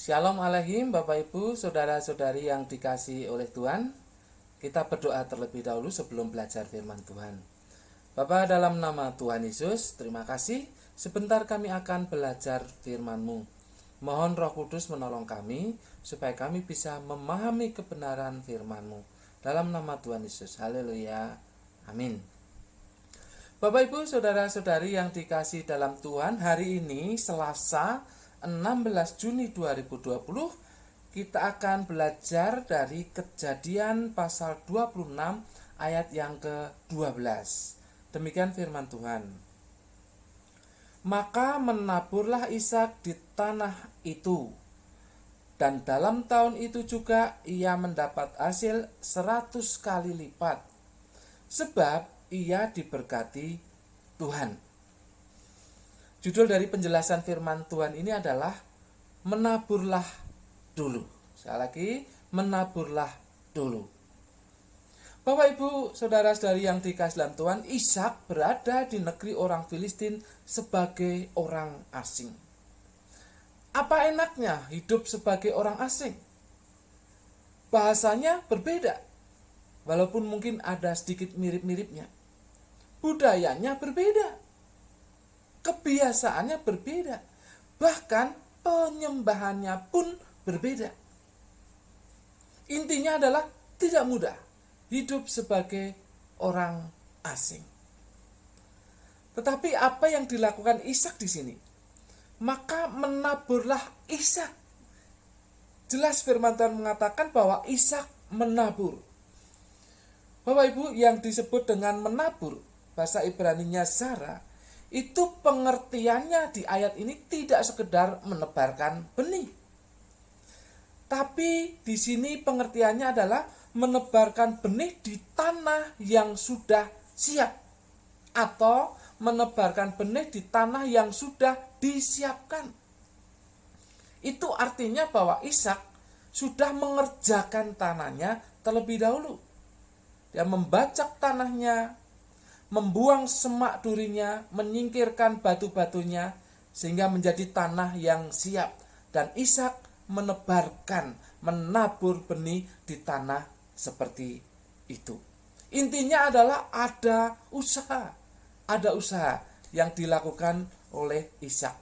Shalom Alaikum Bapak Ibu, Saudara-saudari yang dikasihi oleh Tuhan. Kita berdoa terlebih dahulu sebelum belajar firman Tuhan. Bapa, dalam nama Tuhan Yesus, terima kasih. Sebentar kami akan belajar firman-Mu. Mohon Roh Kudus menolong kami, supaya kami bisa memahami kebenaran firman-Mu. Dalam nama Tuhan Yesus, haleluya, amin. Bapak Ibu, Saudara-saudari yang dikasihi dalam Tuhan, hari ini Selasa 16 Juni 2020, kita akan belajar dari Kejadian pasal 26 ayat yang ke-12. Demikian firman Tuhan. Maka menaburlah Ishak di tanah itu, dan dalam tahun itu juga ia mendapat hasil 100 kali lipat, sebab ia diberkati Tuhan. Judul dari penjelasan firman Tuhan ini adalah menaburlah dulu. Sekali lagi, menaburlah dulu. Bapak Ibu, saudara-saudari yang dikasihi dalam Tuhan, Ishak berada di negeri orang Filistin sebagai orang asing. Apa enaknya hidup sebagai orang asing? Bahasanya berbeda, walaupun mungkin ada sedikit mirip-miripnya. Budayanya berbeda, kebiasaannya berbeda, bahkan penyembahannya pun berbeda. Intinya adalah tidak mudah hidup sebagai orang asing. Tetapi apa yang dilakukan Ishak di sini? Maka menaburlah Ishak. Jelas firman Tuhan mengatakan bahwa Ishak menabur. Bapak Ibu, yang disebut dengan menabur, bahasa Ibraninya zara, itu pengertiannya di ayat ini tidak sekedar menebarkan benih. Tapi di sini pengertiannya adalah menebarkan benih di tanah yang sudah siap, atau menebarkan benih di tanah yang sudah disiapkan. Itu artinya bahwa Ishak sudah mengerjakan tanahnya terlebih dahulu. Dia membajak tanahnya, membuang semak durinya, menyingkirkan batu-batunya, sehingga menjadi tanah yang siap. Dan Ishak menebarkan, menabur benih di tanah seperti itu. Intinya adalah ada usaha yang dilakukan oleh Ishak.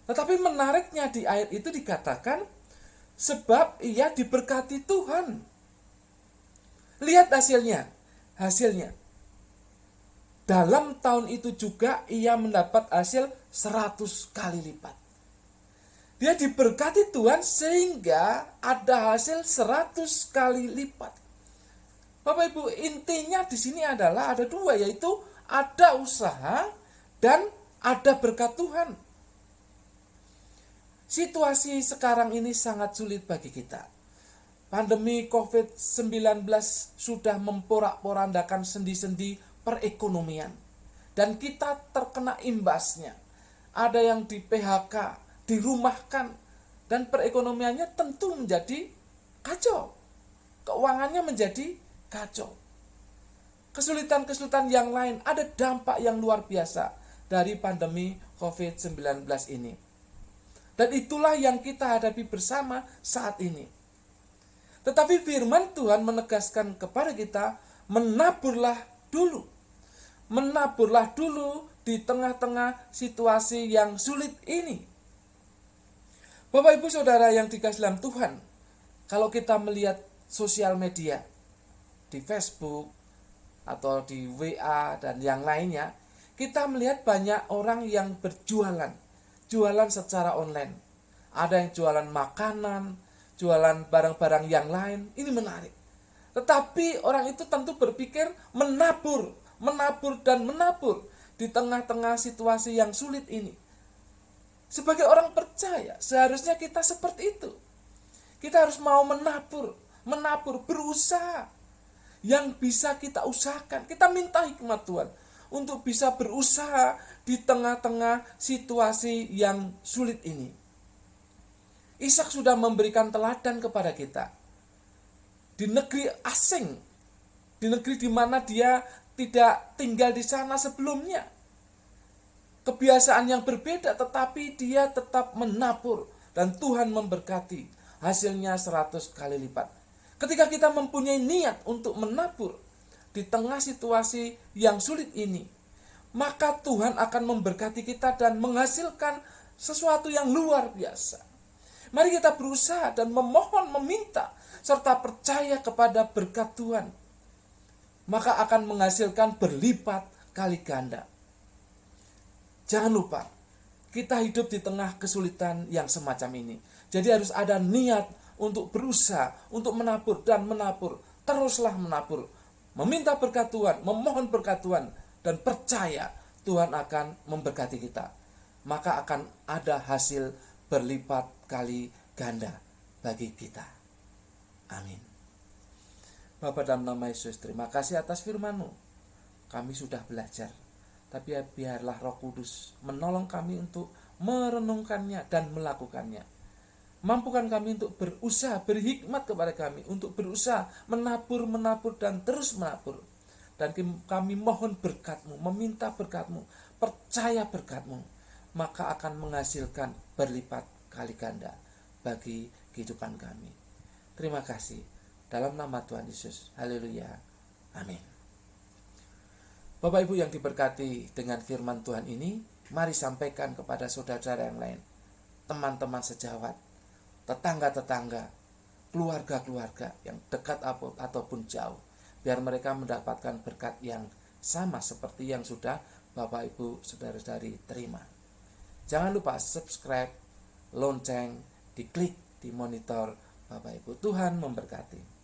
Tetapi menariknya di ayat itu dikatakan, sebab ia diberkati Tuhan. Lihat hasilnya. Dalam tahun itu juga ia mendapat hasil 100 kali lipat. Dia diberkati Tuhan sehingga ada hasil 100 kali lipat. Bapak Ibu, intinya di sini adalah ada dua, yaitu ada usaha dan ada berkat Tuhan. Situasi sekarang ini sangat sulit bagi kita. Pandemi COVID-19 sudah memporak-porandakan sendi-sendi perekonomian. Dan kita terkena imbasnya. Ada yang di PHK, dirumahkan, dan perekonomiannya tentu menjadi kacau. Keuangannya menjadi kacau. Kesulitan-kesulitan yang lain, ada dampak yang luar biasa dari pandemi COVID-19 ini. Dan itulah yang kita hadapi bersama saat ini. Tetapi firman Tuhan menegaskan kepada kita, menaburlah dulu. Menaburlah dulu di tengah-tengah situasi yang sulit ini. Bapak Ibu Saudara yang dikasihi dalam Tuhan, kalau kita melihat sosial media, di Facebook, atau di WA, dan yang lainnya, kita melihat banyak orang yang berjualan. Jualan secara online. Ada yang jualan makanan, jualan barang-barang yang lain. Ini menarik. Tetapi orang itu tentu berpikir menabur di tengah-tengah situasi yang sulit ini. Sebagai orang percaya, seharusnya kita seperti itu. Kita harus mau menabur, berusaha. Yang bisa kita usahakan. Kita minta hikmat Tuhan untuk bisa berusaha di tengah-tengah situasi yang sulit ini. Ishak sudah memberikan teladan kepada kita. Di negeri asing, di negeri di mana dia tidak tinggal di sana sebelumnya. Kebiasaan yang berbeda, tetapi dia tetap menabur, dan Tuhan memberkati, hasilnya 100 kali lipat. Ketika kita mempunyai niat untuk menabur di tengah situasi yang sulit ini, maka Tuhan akan memberkati kita dan menghasilkan sesuatu yang luar biasa. Mari kita berusaha dan memohon, meminta, serta percaya kepada berkat Tuhan. Maka akan menghasilkan berlipat kali ganda. Jangan lupa, kita hidup di tengah kesulitan yang semacam ini. Jadi harus ada niat untuk berusaha, untuk menabur dan menabur. Teruslah menabur. Meminta berkat Tuhan, memohon berkat Tuhan. Dan percaya Tuhan akan memberkati kita. Maka akan ada hasil berlipat kali ganda bagi kita. Amin. Bapa dalam nama Yesus, terima kasih atas firman-Mu. Kami sudah belajar, tapi biarlah Roh Kudus menolong kami untuk merenungkannya dan melakukannya. Mampukan kami untuk berusaha, berhikmat kepada kami, untuk berusaha menabur, dan terus menabur. Dan kami mohon berkat-Mu, meminta berkat-Mu, percaya berkat-Mu, maka akan menghasilkan berlipat kali ganda bagi kehidupan kami. Terima kasih. Dalam nama Tuhan Yesus. Haleluya. Amin. Bapak Ibu yang diberkati dengan firman Tuhan ini, mari sampaikan kepada saudara-saudara yang lain, teman-teman sejawat, tetangga-tetangga, keluarga-keluarga yang dekat ataupun jauh, biar mereka mendapatkan berkat yang sama seperti yang sudah Bapak Ibu saudara-saudari terima. Jangan lupa subscribe, lonceng, diklik di monitor Bapak Ibu. Tuhan memberkati.